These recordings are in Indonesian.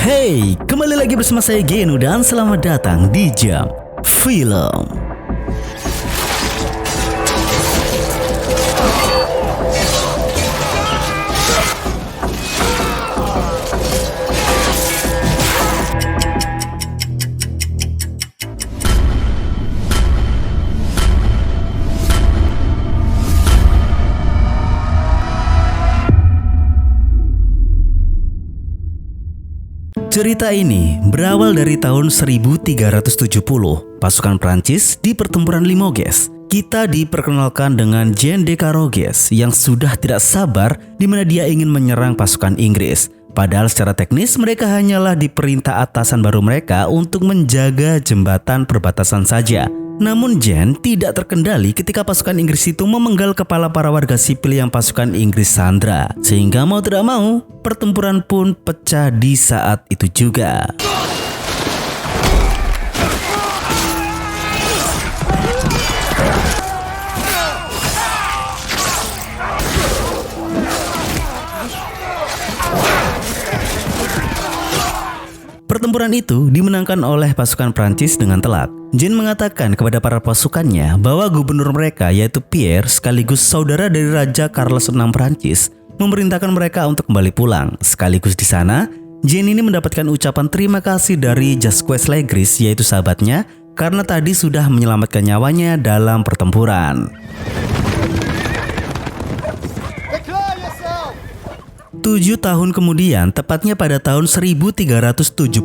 Hey, kembali lagi bersama saya Genu dan selamat datang di Jam Film. Cerita ini berawal dari tahun 1370, pasukan Prancis di pertempuran Limoges. Kita diperkenalkan dengan Jean de Caroges yang sudah tidak sabar di mana dia ingin menyerang pasukan Inggris. Padahal secara teknis mereka hanyalah diperintah atasan baru mereka untuk menjaga jembatan perbatasan saja. Namun Jean tidak terkendali ketika pasukan Inggris itu memenggal kepala para warga sipil yang pasukan Inggris sandra. Sehingga mau tidak mau, pertempuran pun pecah di saat itu juga. Pertempuran itu dimenangkan oleh pasukan Prancis dengan telak. Jean mengatakan kepada para pasukannya bahwa gubernur mereka yaitu Pierre sekaligus saudara dari Raja Charles VI Prancis memerintahkan mereka untuk kembali pulang. Sekaligus di sana, Jean ini mendapatkan ucapan terima kasih dari Jacques Legris yaitu sahabatnya karena tadi sudah menyelamatkan nyawanya dalam pertempuran. 7 tahun kemudian, tepatnya pada tahun 1377,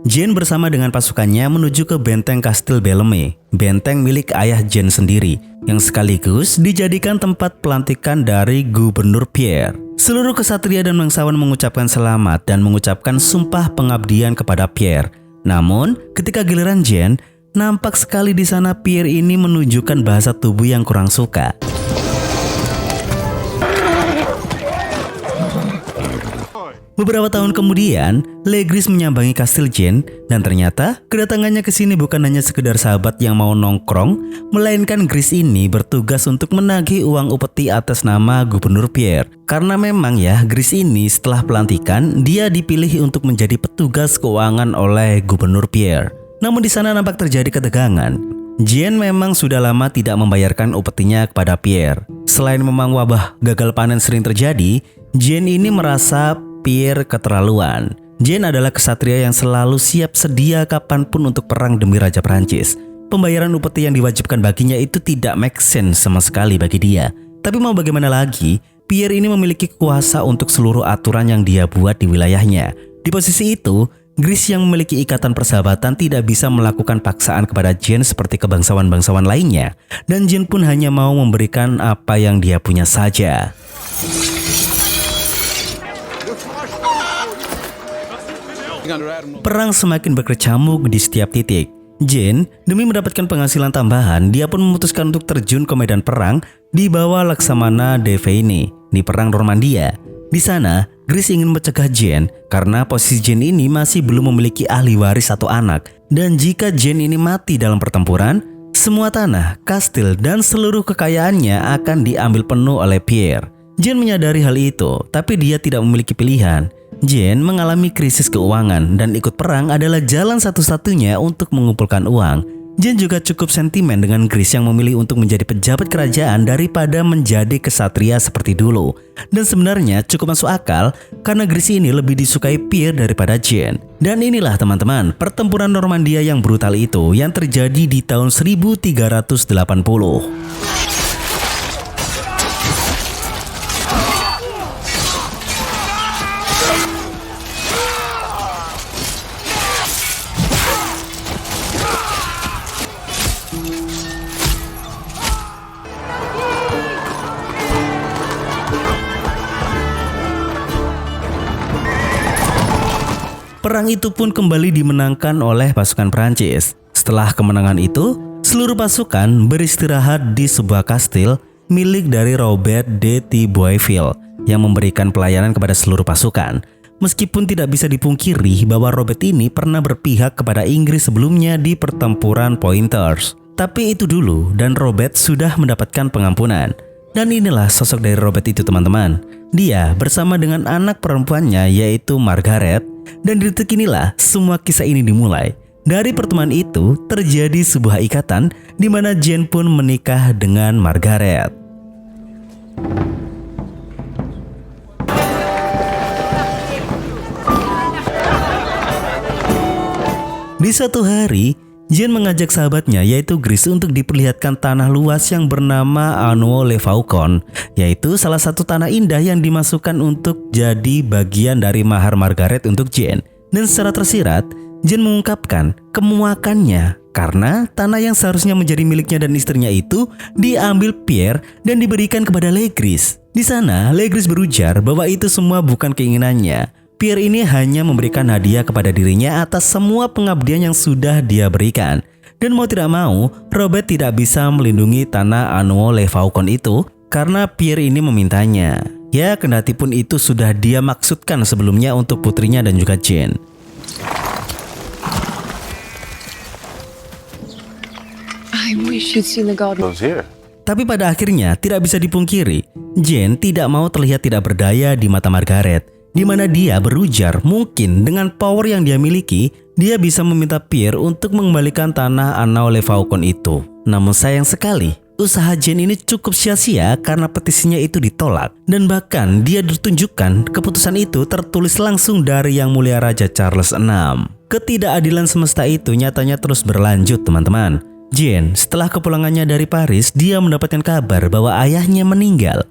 Jean bersama dengan pasukannya menuju ke benteng Kastil Bellemeé, benteng milik ayah Jean sendiri, yang sekaligus dijadikan tempat pelantikan dari Gubernur Pierre. Seluruh kesatria dan bangsawan mengucapkan selamat dan mengucapkan sumpah pengabdian kepada Pierre. Namun, ketika giliran Jean, nampak sekali di sana Pierre ini menunjukkan bahasa tubuh yang kurang suka. Beberapa tahun kemudian, Legris menyambangi kastil Jean dan ternyata kedatangannya ke sini bukan hanya sekedar sahabat yang mau nongkrong, melainkan Gris ini bertugas untuk menagih uang upeti atas nama Gubernur Pierre. Karena memang ya, Gris ini setelah pelantikan, dia dipilih untuk menjadi petugas keuangan oleh Gubernur Pierre. Namun di sana nampak terjadi ketegangan. Jean memang sudah lama tidak membayarkan upetinya kepada Pierre. Selain memang wabah gagal panen sering terjadi, Jean ini merasa Pierre keterlaluan. Jean adalah kesatria yang selalu siap sedia kapanpun untuk perang demi Raja Prancis. Pembayaran upeti yang diwajibkan baginya itu tidak make sense sama sekali bagi dia. Tapi mau bagaimana lagi, Pierre ini memiliki kuasa untuk seluruh aturan yang dia buat di wilayahnya. Di posisi itu, Gris yang memiliki ikatan persahabatan tidak bisa melakukan paksaan kepada Jean seperti ke bangsawan-bangsawan lainnya. Dan Jean pun hanya mau memberikan apa yang dia punya saja. Perang semakin berkecamuk di setiap titik. Jean, demi mendapatkan penghasilan tambahan, dia pun memutuskan untuk terjun ke medan perang di bawah Laksamana de Veynes di perang Normandia. Di sana, Gris ingin mencegah Jean karena posisi Jean ini masih belum memiliki ahli waris atau anak. Dan jika Jean ini mati dalam pertempuran, semua tanah, kastil, dan seluruh kekayaannya akan diambil penuh oleh Pierre. Jean menyadari hal itu, tapi dia tidak memiliki pilihan. Jean mengalami krisis keuangan dan ikut perang adalah jalan satu-satunya untuk mengumpulkan uang. Jean juga cukup sentimen dengan Gris yang memilih untuk menjadi pejabat kerajaan daripada menjadi kesatria seperti dulu. Dan sebenarnya cukup masuk akal karena Gris ini lebih disukai Pierre daripada Jean. Dan inilah teman-teman, pertempuran Normandia yang brutal itu yang terjadi di tahun 1380. Perang itu pun kembali dimenangkan oleh pasukan Prancis. Setelah kemenangan itu, seluruh pasukan beristirahat di sebuah kastil milik dari Robert de Thibouville yang memberikan pelayanan kepada seluruh pasukan. Meskipun tidak bisa dipungkiri bahwa Robert ini pernah berpihak kepada Inggris sebelumnya di pertempuran Poitiers. Tapi itu dulu dan Robert sudah mendapatkan pengampunan. Dan inilah sosok dari Robert itu teman-teman. Dia bersama dengan anak perempuannya yaitu Margaret Dan di detik inilah semua kisah ini dimulai. Dari pertemuan itu terjadi sebuah ikatan di mana Jane pun menikah dengan Margaret. Di suatu hari, Jane mengajak sahabatnya yaitu Grace untuk diperlihatkan tanah luas yang bernama Anneau le Faucon, yaitu salah satu tanah indah yang dimasukkan untuk jadi bagian dari mahar Margaret untuk Jane. Dan secara tersirat, Jane mengungkapkan kemuakannya karena tanah yang seharusnya menjadi miliknya dan istrinya itu diambil Pierre dan diberikan kepada Legris. Di sana, Legris berujar bahwa itu semua bukan keinginannya. Pierre ini hanya memberikan hadiah kepada dirinya atas semua pengabdian yang sudah dia berikan. Dan mau tidak mau, Robert tidak bisa melindungi tanah Anneau le Faucon itu karena Pierre ini memintanya. Ya, kendati pun itu sudah dia maksudkan sebelumnya untuk putrinya dan juga Jane. I wish you'd seen the garden. Tapi pada akhirnya tidak bisa dipungkiri, Jane tidak mau terlihat tidak berdaya di mata Margaret. Di mana dia berujar mungkin dengan power yang dia miliki, dia bisa meminta Pierre untuk mengembalikan tanah Anneau le Faucon itu. Namun sayang sekali, usaha Jane ini cukup sia-sia karena petisinya itu ditolak. Dan bahkan dia ditunjukkan keputusan itu tertulis langsung dari Yang Mulia Raja Charles VI. Ketidakadilan semesta itu nyatanya terus berlanjut, teman-teman. Jane, setelah kepulangannya dari Paris, dia mendapatkan kabar bahwa ayahnya meninggal.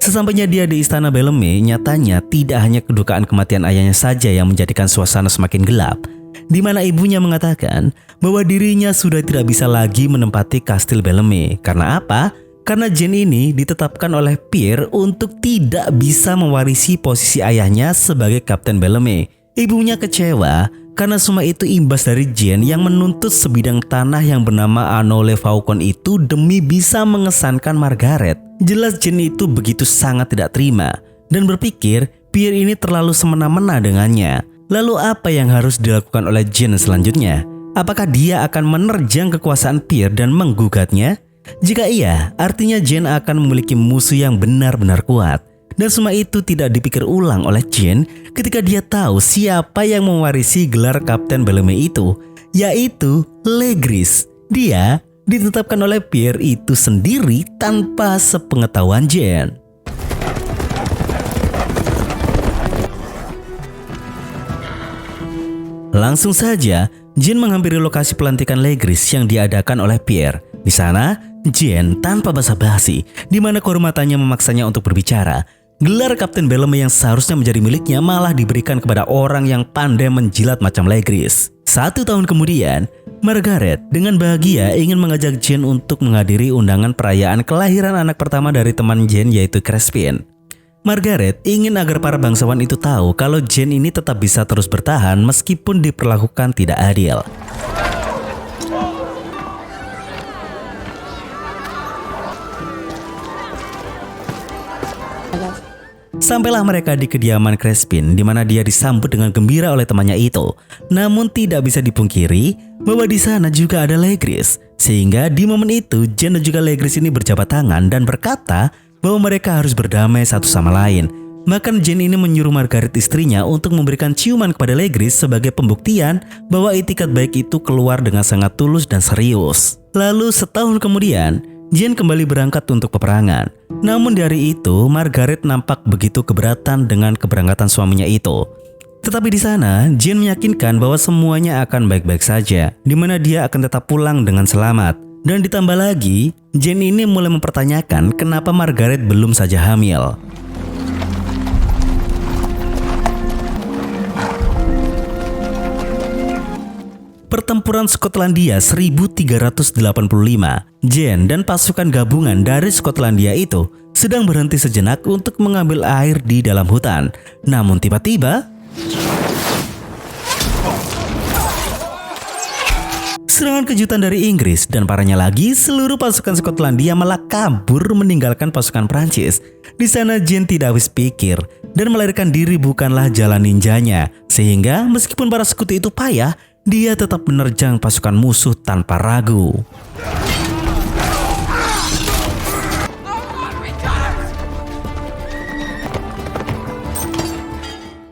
Sesampainya dia di istana Bellarmine, nyatanya tidak hanya kedukaan kematian ayahnya saja yang menjadikan suasana semakin gelap. Di mana ibunya mengatakan bahwa dirinya sudah tidak bisa lagi menempati kastil Bellarmine. Karena apa? Karena Jane ini ditetapkan oleh Pierre untuk tidak bisa mewarisi posisi ayahnya sebagai Kapten Bellarmine. Ibunya kecewa karena semua itu imbas dari Jane yang menuntut sebidang tanah yang bernama Anneau le Faucon itu demi bisa mengesankan Margaret. Jelas Jane itu begitu sangat tidak terima dan berpikir Pierre ini terlalu semena-mena dengannya. Lalu apa yang harus dilakukan oleh Jane selanjutnya? Apakah dia akan menerjang kekuasaan Pierre dan menggugatnya? Jika iya, artinya Jane akan memiliki musuh yang benar-benar kuat. Dan semua itu tidak dipikir ulang oleh Jane ketika dia tahu siapa yang mewarisi gelar Kapten Bellarmine itu, yaitu Legris. Dia ditetapkan oleh Pierre itu sendiri tanpa sepengetahuan Jane. Langsung saja, Jane menghampiri lokasi pelantikan Legris yang diadakan oleh Pierre. Di sana, Jane tanpa basa-basi, di mana kehormatannya memaksanya untuk berbicara. Gelar Kapten Bellarmine yang seharusnya menjadi miliknya malah diberikan kepada orang yang pandai menjilat macam Legris. 1 tahun kemudian, Margaret dengan bahagia ingin mengajak Jane untuk menghadiri undangan perayaan kelahiran anak pertama dari teman Jane yaitu Crespin. Margaret ingin agar para bangsawan itu tahu kalau Jane ini tetap bisa terus bertahan meskipun diperlakukan tidak adil. Sampailah mereka di kediaman Crespin di mana dia disambut dengan gembira oleh temannya itu. Namun tidak bisa dipungkiri bahwa di sana juga ada Legris. Sehingga di momen itu Jane dan juga Legris ini berjabat tangan dan berkata bahwa mereka harus berdamai satu sama lain. Maka Jane ini menyuruh Margaret istrinya untuk memberikan ciuman kepada Legris sebagai pembuktian bahwa itikat baik itu keluar dengan sangat tulus dan serius. Lalu setahun kemudian, Jane kembali berangkat untuk peperangan. Namun dari itu, Margaret nampak begitu keberatan dengan keberangkatan suaminya itu. Tetapi di sana, Jane meyakinkan bahwa semuanya akan baik-baik saja, di mana dia akan tetap pulang dengan selamat. Dan ditambah lagi, Jane ini mulai mempertanyakan kenapa Margaret belum saja hamil. Pertempuran Skotlandia 1385, Jane dan pasukan gabungan dari Skotlandia itu sedang berhenti sejenak untuk mengambil air di dalam hutan. Namun tiba-tiba serangan kejutan dari Inggris dan parahnya lagi seluruh pasukan Skotlandia malah kabur meninggalkan pasukan Prancis. Di sana Jane tidak habis pikir dan melarikan diri bukanlah jalan ninjanya, sehingga meskipun para sekutu itu payah, dia tetap menerjang pasukan musuh tanpa ragu.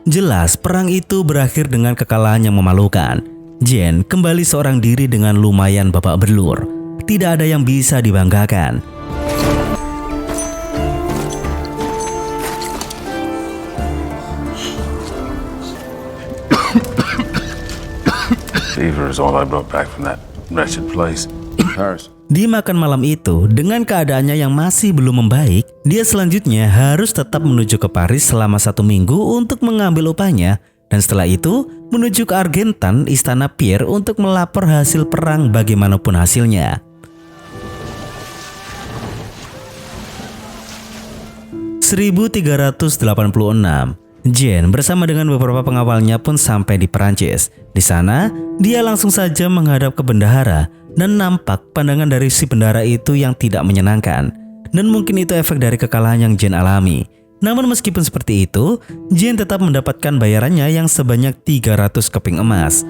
Jelas perang itu berakhir dengan kekalahan yang memalukan. Jane kembali seorang diri dengan lumayan babak belur. Tidak ada yang bisa dibanggakan. Fever is all I brought back from that wretched place. Paris. Di makan malam itu, dengan keadaannya yang masih belum membaik, dia selanjutnya harus tetap menuju ke Paris selama 1 minggu untuk mengambil upahnya, dan setelah itu menuju ke Argentan, istana Pierre untuk melapor hasil perang bagaimanapun hasilnya. (1386) Jane bersama dengan beberapa pengawalnya pun sampai di Perancis. Di sana, dia langsung saja menghadap ke bendahara dan nampak pandangan dari si bendahara itu yang tidak menyenangkan. Dan mungkin itu efek dari kekalahan yang Jane alami. Namun meskipun seperti itu, Jane tetap mendapatkan bayarannya yang sebanyak 300 keping emas.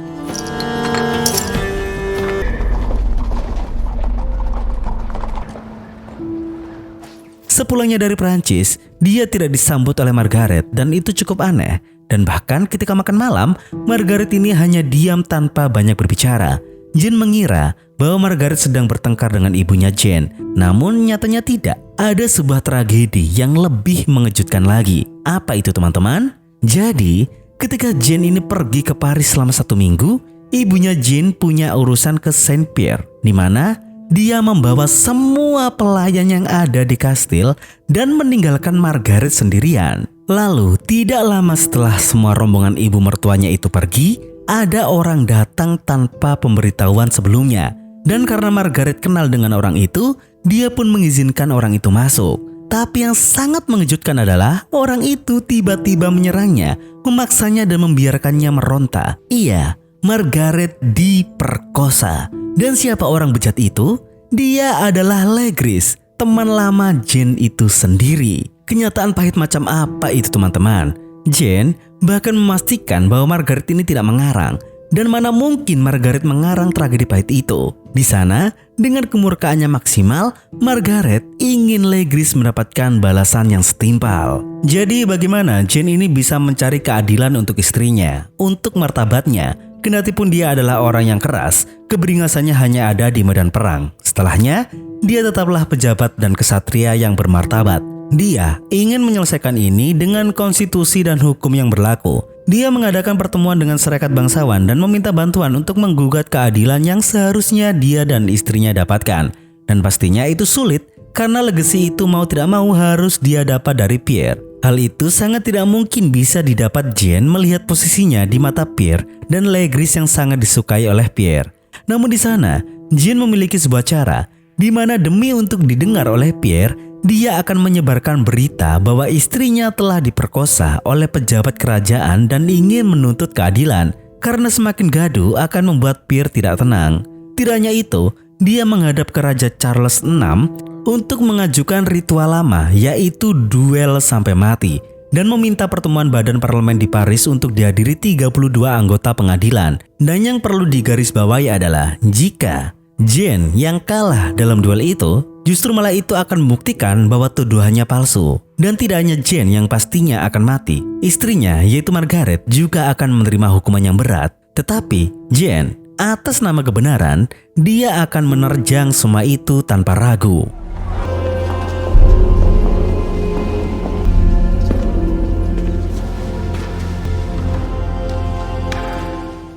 Sepulangnya dari Perancis, dia tidak disambut oleh Margaret dan itu cukup aneh. Dan bahkan ketika makan malam, Margaret ini hanya diam tanpa banyak berbicara. Jane mengira bahwa Margaret sedang bertengkar dengan ibunya Jane. Namun nyatanya tidak. Ada sebuah tragedi yang lebih mengejutkan lagi. Apa itu teman-teman? Jadi, ketika Jane ini pergi ke Paris selama 1 minggu, ibunya Jane punya urusan ke Saint Pierre, di mana dia membawa semua pelayan yang ada di kastil dan meninggalkan Margaret sendirian. Lalu, tidak lama setelah semua rombongan ibu mertuanya itu pergi, ada orang datang tanpa pemberitahuan sebelumnya. Dan karena Margaret kenal dengan orang itu, dia pun mengizinkan orang itu masuk. Tapi yang sangat mengejutkan adalah orang itu tiba-tiba menyerangnya, memaksanya dan membiarkannya meronta. Iya, Margaret diperkosa. Dan siapa orang bejat itu? Dia adalah Legris, teman lama Jane itu sendiri. Kenyataan pahit macam apa itu teman-teman? Jane bahkan memastikan bahwa Margaret ini tidak mengarang. Dan mana mungkin Margaret mengarang tragedi pahit itu. Di sana, dengan kemurkaannya maksimal, Margaret ingin Legris mendapatkan balasan yang setimpal. Jadi bagaimana Jane ini bisa mencari keadilan untuk istrinya, untuk martabatnya? Kendatipun dia adalah orang yang keras, keberingasannya hanya ada di medan perang. Setelahnya, dia tetaplah pejabat dan kesatria yang bermartabat. Dia ingin menyelesaikan ini dengan konstitusi dan hukum yang berlaku. Dia mengadakan pertemuan dengan serikat bangsawan dan meminta bantuan untuk menggugat keadilan yang seharusnya dia dan istrinya dapatkan. Dan pastinya itu sulit karena legasi itu mau tidak mau harus dia dapat dari Pierre. Hal itu sangat tidak mungkin bisa didapat Jane melihat posisinya di mata Pierre dan Legris yang sangat disukai oleh Pierre. Namun di sana, Jane memiliki sebuah cara di mana demi untuk didengar oleh Pierre, dia akan menyebarkan berita bahwa istrinya telah diperkosa oleh pejabat kerajaan dan ingin menuntut keadilan. Karena semakin gaduh akan membuat Pierre tidak tenang. Tidak hanya itu, dia menghadap ke Raja Charles VI untuk mengajukan ritual lama, yaitu duel sampai mati, dan meminta pertemuan badan parlemen di Paris untuk dihadiri 32 anggota pengadilan. Dan yang perlu digarisbawahi adalah jika Jane yang kalah dalam duel itu, justru malah itu akan membuktikan bahwa tuduhannya palsu. Dan tidak hanya Jane yang pastinya akan mati, istrinya yaitu Margaret juga akan menerima hukuman yang berat. Tetapi Jane, atas nama kebenaran, dia akan menerjang semua itu tanpa ragu.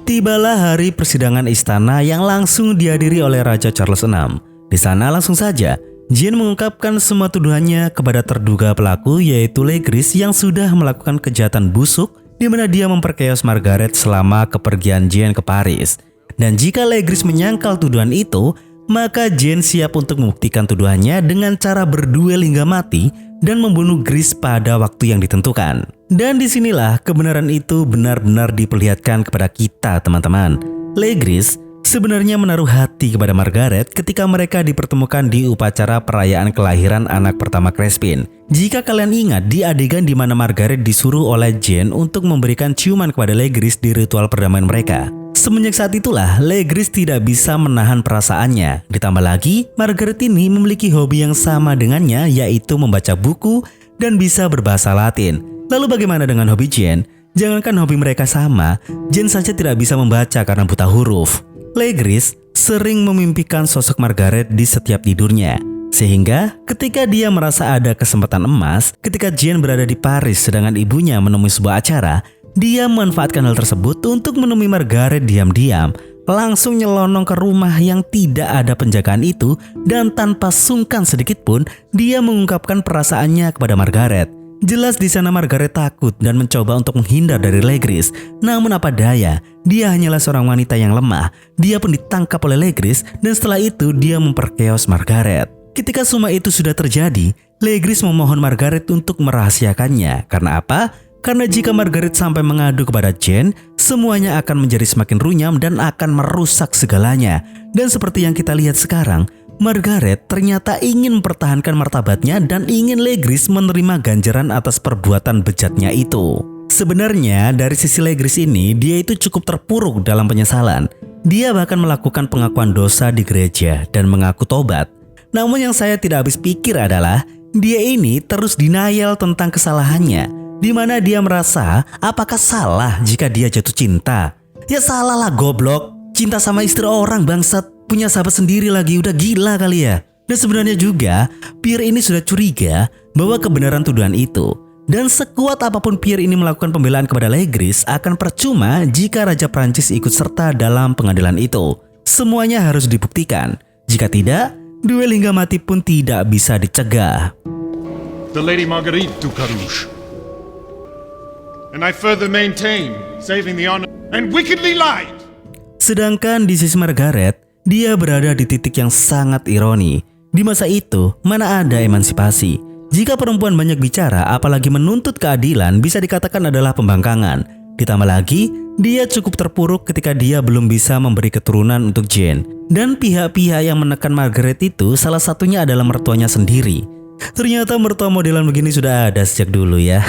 Tibalah hari persidangan istana yang langsung dihadiri oleh Raja Charles VI. Di sana langsung saja, Jane mengungkapkan semua tuduhannya kepada terduga pelaku yaitu Legris yang sudah melakukan kejahatan busuk di mana dia memperkayos Margaret selama kepergian Jane ke Paris. Dan jika Legris menyangkal tuduhan itu, maka Jane siap untuk membuktikan tuduhannya dengan cara berduel hingga mati dan membunuh Gris pada waktu yang ditentukan. Dan disinilah kebenaran itu benar-benar diperlihatkan kepada kita teman-teman. Legris sebenarnya menaruh hati kepada Margaret ketika mereka dipertemukan di upacara perayaan kelahiran anak pertama Crespin. Jika kalian ingat di adegan di mana Margaret disuruh oleh Jane untuk memberikan ciuman kepada Legris di ritual perdamaian mereka. Semenjak saat itulah Legris tidak bisa menahan perasaannya. Ditambah lagi, Margaret ini memiliki hobi yang sama dengannya yaitu membaca buku dan bisa berbahasa Latin. Lalu bagaimana dengan hobi Jane? Jangankan hobi mereka sama, Jane saja tidak bisa membaca karena buta huruf. Legris sering memimpikan sosok Margaret di setiap tidurnya. Sehingga ketika dia merasa ada kesempatan emas, ketika Jane berada di Paris sedangkan ibunya menemui sebuah acara, dia memanfaatkan hal tersebut untuk menemui Margaret diam-diam, langsung nyelonong ke rumah yang tidak ada penjagaan itu, dan tanpa sungkan sedikit pun dia mengungkapkan perasaannya kepada Margaret. Jelas di sana Margaret takut dan mencoba untuk menghindar dari Legris. Namun apa daya, dia hanyalah seorang wanita yang lemah. Dia pun ditangkap oleh Legris dan setelah itu dia memperkeos Margaret. Ketika semua itu sudah terjadi, Legris memohon Margaret untuk merahasiakannya. Karena apa? Karena jika Margaret sampai mengadu kepada Jane, semuanya akan menjadi semakin runyam dan akan merusak segalanya. Dan seperti yang kita lihat sekarang, Margaret ternyata ingin mempertahankan martabatnya dan ingin Legris menerima ganjaran atas perbuatan bejatnya itu. Sebenarnya dari sisi Legris ini, dia itu cukup terpuruk dalam penyesalan. Dia bahkan melakukan pengakuan dosa di gereja dan mengaku tobat. Namun yang saya tidak habis pikir adalah, dia ini terus denial tentang kesalahannya, di mana dia merasa apakah salah jika dia jatuh cinta. Ya salah lah goblok, cinta sama istri orang bangsat. Punya sahabat sendiri lagi, udah gila kali ya. Dan sebenarnya juga Pierre ini sudah curiga bahwa kebenaran tuduhan itu. Dan sekuat apapun Pierre ini melakukan pembelaan kepada Legris, akan percuma jika Raja Prancis ikut serta dalam pengadilan itu. Semuanya harus dibuktikan. Jika tidak, duel hingga mati pun tidak bisa dicegah. The Lady Marguerite du Carouge. And I further maintain, saving the honor and wickedly lied. Sedangkan di sisi Margaret, dia berada di titik yang sangat ironi. Di masa itu, mana ada emansipasi. Jika perempuan banyak bicara, apalagi menuntut keadilan, bisa dikatakan adalah pembangkangan. Ditambah lagi, dia cukup terpuruk ketika dia belum bisa memberi keturunan untuk Jane. Dan pihak-pihak yang menekan Margaret itu salah satunya adalah mertuanya sendiri. Ternyata mertua modelan begini sudah ada sejak dulu ya.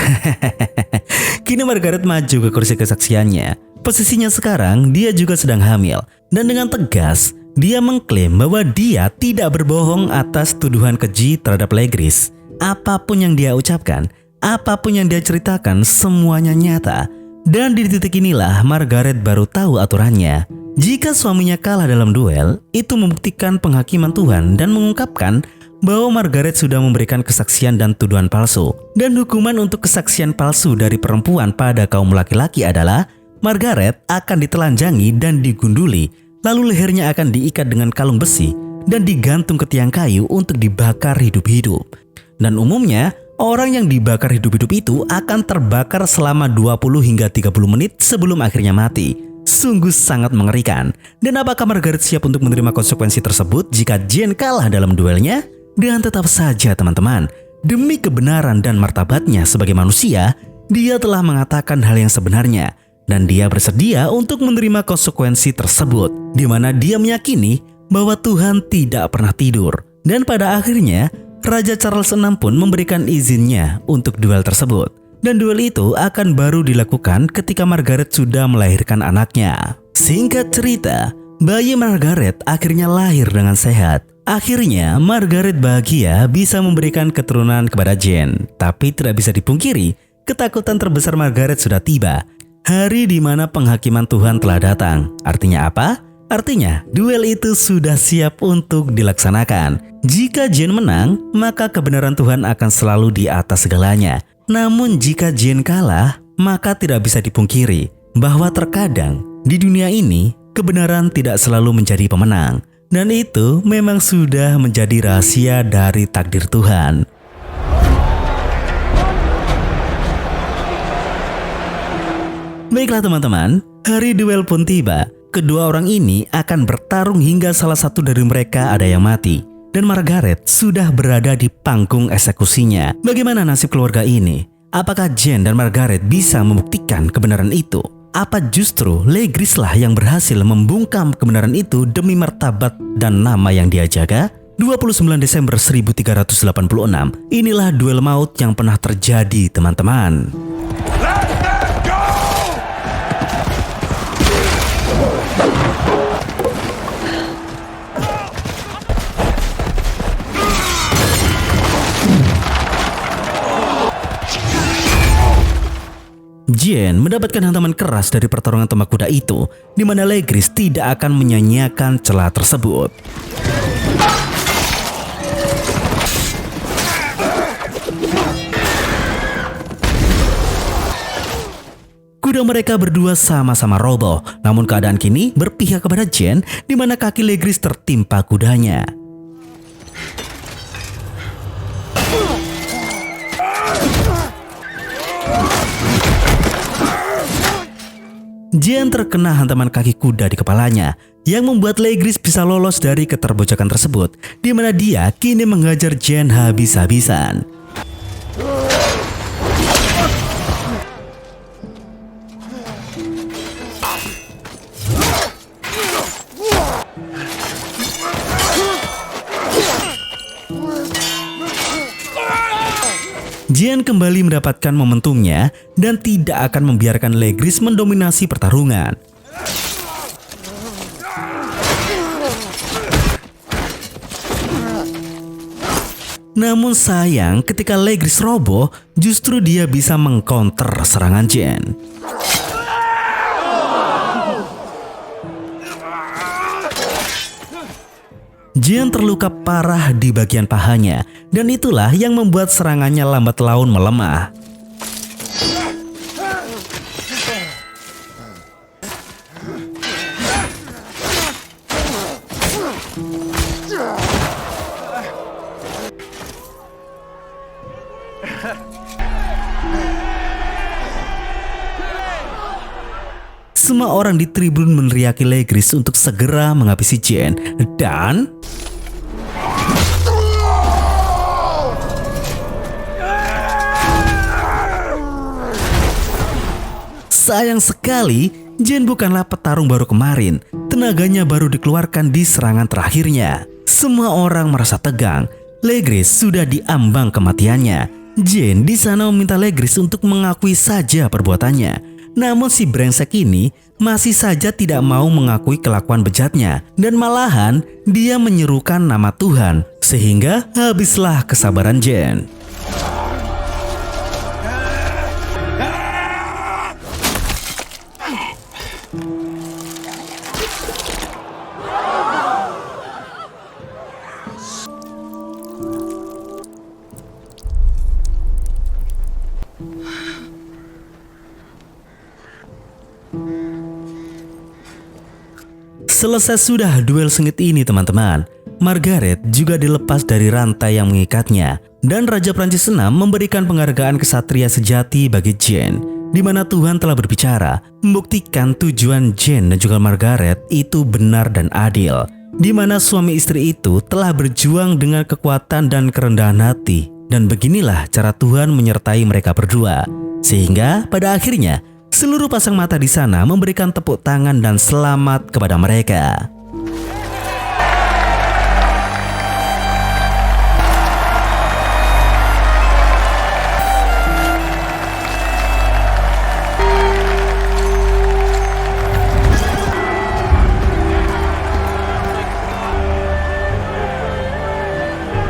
Kini Margaret maju ke kursi kesaksiannya. Posisinya sekarang dia juga sedang hamil. Dan dengan tegas, dia mengklaim bahwa dia tidak berbohong atas tuduhan keji terhadap Legris. Apapun yang dia ucapkan, apapun yang dia ceritakan, semuanya nyata. Dan di titik inilah Margaret baru tahu aturannya. Jika suaminya kalah dalam duel, itu membuktikan penghakiman Tuhan dan mengungkapkan bahwa Margaret sudah memberikan kesaksian dan tuduhan palsu. Dan hukuman untuk kesaksian palsu dari perempuan pada kaum laki-laki adalah Margaret akan ditelanjangi dan digunduli, lalu lehernya akan diikat dengan kalung besi dan digantung ke tiang kayu untuk dibakar hidup-hidup. Dan umumnya, orang yang dibakar hidup-hidup itu akan terbakar selama 20 hingga 30 menit sebelum akhirnya mati. Sungguh sangat mengerikan. Dan apakah Margaret siap untuk menerima konsekuensi tersebut jika Jane kalah dalam duelnya? Dan tetap saja teman-teman, demi kebenaran dan martabatnya sebagai manusia, dia telah mengatakan hal yang sebenarnya. Dan dia bersedia untuk menerima konsekuensi tersebut, di mana dia meyakini bahwa Tuhan tidak pernah tidur. Dan pada akhirnya, Raja Charles VI pun memberikan izinnya untuk duel tersebut. Dan duel itu akan baru dilakukan ketika Margaret sudah melahirkan anaknya. Singkat cerita, bayi Margaret akhirnya lahir dengan sehat. Akhirnya, Margaret bahagia bisa memberikan keturunan kepada Jane. Tapi tidak bisa dipungkiri, ketakutan terbesar Margaret sudah tiba. Hari di mana penghakiman Tuhan telah datang. Artinya apa? Artinya duel itu sudah siap untuk dilaksanakan. Jika Jane menang, maka kebenaran Tuhan akan selalu di atas segalanya. Namun jika Jane kalah, maka tidak bisa dipungkiri bahwa terkadang di dunia ini kebenaran tidak selalu menjadi pemenang. Dan itu memang sudah menjadi rahasia dari takdir Tuhan. Baiklah teman-teman, hari duel pun tiba. Kedua orang ini akan bertarung hingga salah satu dari mereka ada yang mati. Dan Margaret sudah berada di panggung eksekusinya. Bagaimana nasib keluarga ini? Apakah Jane dan Margaret bisa membuktikan kebenaran itu? Apa justru Legris lah yang berhasil membungkam kebenaran itu demi martabat dan nama yang dia jaga? 29 Desember 1386, inilah duel maut yang pernah terjadi teman-teman. Jen mendapatkan hantaman keras dari pertarungan tembak kuda itu, di mana Legris tidak akan menyanyiakan celah tersebut. Kuda mereka berdua sama-sama roboh, namun keadaan kini berpihak kepada Jen, di mana kaki Legris tertimpa kudanya. Jen terkena hantaman kaki kuda di kepalanya, yang membuat Legris bisa lolos dari keterbojakan tersebut, di mana dia kini menghajar Jen habis-habisan. Jen kembali mendapatkan momentumnya dan tidak akan membiarkan Legris mendominasi pertarungan. Namun sayang, ketika Legris roboh, justru dia bisa mengcounter serangan Jen. Jen terluka parah di bagian pahanya, dan itulah yang membuat serangannya lambat laun melemah. Semua orang di tribun meneriaki Legris untuk segera menghabisi Jen, dan sayang sekali, Jen bukanlah petarung baru kemarin. Tenaganya baru dikeluarkan di serangan terakhirnya. Semua orang merasa tegang. Legris sudah diambang kematiannya. Jen di sana meminta Legris untuk mengakui saja perbuatannya. Namun si brengsek ini masih saja tidak mau mengakui kelakuan bejatnya, dan malahan dia menyerukan nama Tuhan, sehingga habislah kesabaran Jen. Selesai sudah duel sengit ini teman-teman, Margaret juga dilepas dari rantai yang mengikatnya, dan Raja Prancis VI memberikan penghargaan kesatria sejati bagi Jen, di mana Tuhan telah berbicara, membuktikan tujuan Jen dan juga Margaret itu benar dan adil, di mana suami istri itu telah berjuang dengan kekuatan dan kerendahan hati, dan beginilah cara Tuhan menyertai mereka berdua, sehingga pada akhirnya seluruh pasang mata di sana memberikan tepuk tangan dan selamat kepada mereka.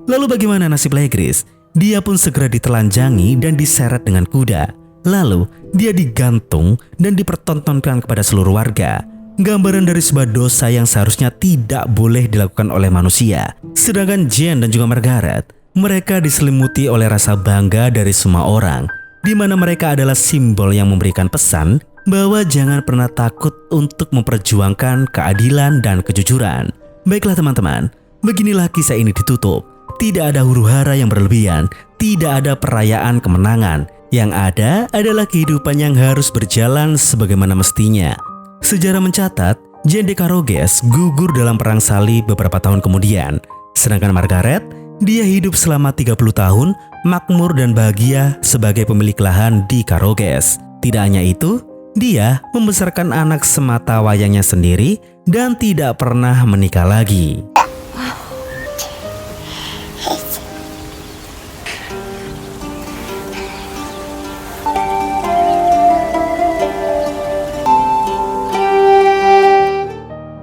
Lalu bagaimana nasib Legris? Dia pun segera ditelanjangi dan diseret dengan kuda. Lalu dia digantung dan dipertontonkan kepada seluruh warga. Gambaran dari sebuah dosa yang seharusnya tidak boleh dilakukan oleh manusia. Sedangkan Jen dan juga Margaret, mereka diselimuti oleh rasa bangga dari semua orang, di mana mereka adalah simbol yang memberikan pesan bahwa jangan pernah takut untuk memperjuangkan keadilan dan kejujuran. Baiklah teman-teman, beginilah kisah ini ditutup. Tidak ada huru-hara yang berlebihan, tidak ada perayaan kemenangan. Yang ada adalah kehidupan yang harus berjalan sebagaimana mestinya. Sejarah mencatat, Jen de Caroges gugur dalam perang salib beberapa tahun kemudian. Sedangkan Margaret, dia hidup selama 30 tahun, makmur dan bahagia sebagai pemilik lahan di Caroges. Tidak hanya itu, dia membesarkan anak semata wayangnya sendiri dan tidak pernah menikah lagi.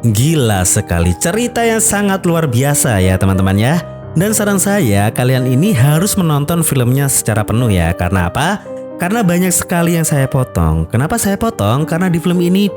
Gila sekali, cerita yang sangat luar biasa ya teman-teman ya. Dan saran saya, kalian ini harus menonton filmnya secara penuh ya. Karena apa? Karena banyak sekali yang saya potong. Kenapa saya potong? Karena di film ini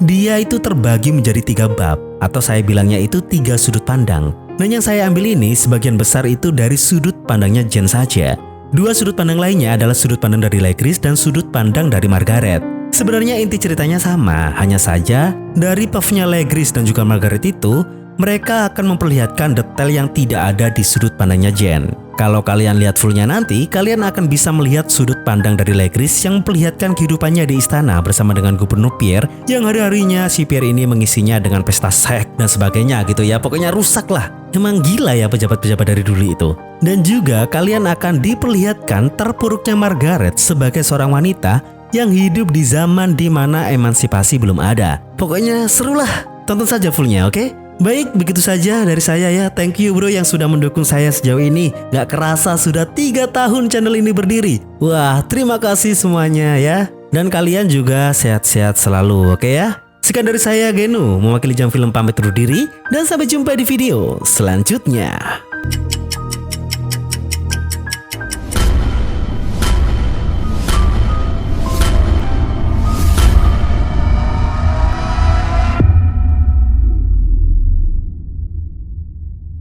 dia itu terbagi menjadi 3 bab, atau saya bilangnya itu 3 sudut pandang. Dan yang saya ambil ini sebagian besar itu dari sudut pandangnya Jane saja. 2 sudut pandang lainnya adalah sudut pandang dari Legris dan sudut pandang dari Margaret. Sebenarnya inti ceritanya sama, hanya saja dari puffnya Legris dan juga Margaret itu, mereka akan memperlihatkan detail yang tidak ada di sudut pandangnya Jane. Kalau kalian lihat fullnya nanti, kalian akan bisa melihat sudut pandang dari Legris yang memperlihatkan kehidupannya di istana bersama dengan Gubernur Pierre, yang hari-harinya si Pierre ini mengisinya dengan pesta seks dan sebagainya gitu ya. Pokoknya rusak lah. Emang gila ya pejabat-pejabat dari dulu itu. Dan juga kalian akan diperlihatkan terpuruknya Margaret sebagai seorang wanita yang hidup di zaman dimana emansipasi belum ada. Pokoknya seru lah. Tonton saja fullnya, oke? Baik, begitu saja dari saya ya. Thank you bro yang sudah mendukung saya sejauh ini. Gak kerasa sudah 3 tahun channel ini berdiri. Wah, terima kasih semuanya ya. Dan kalian juga sehat-sehat selalu, oke ya? Sekian dari saya, Genu, mewakili Jam Film pamit undur diri. Dan sampai jumpa di video selanjutnya.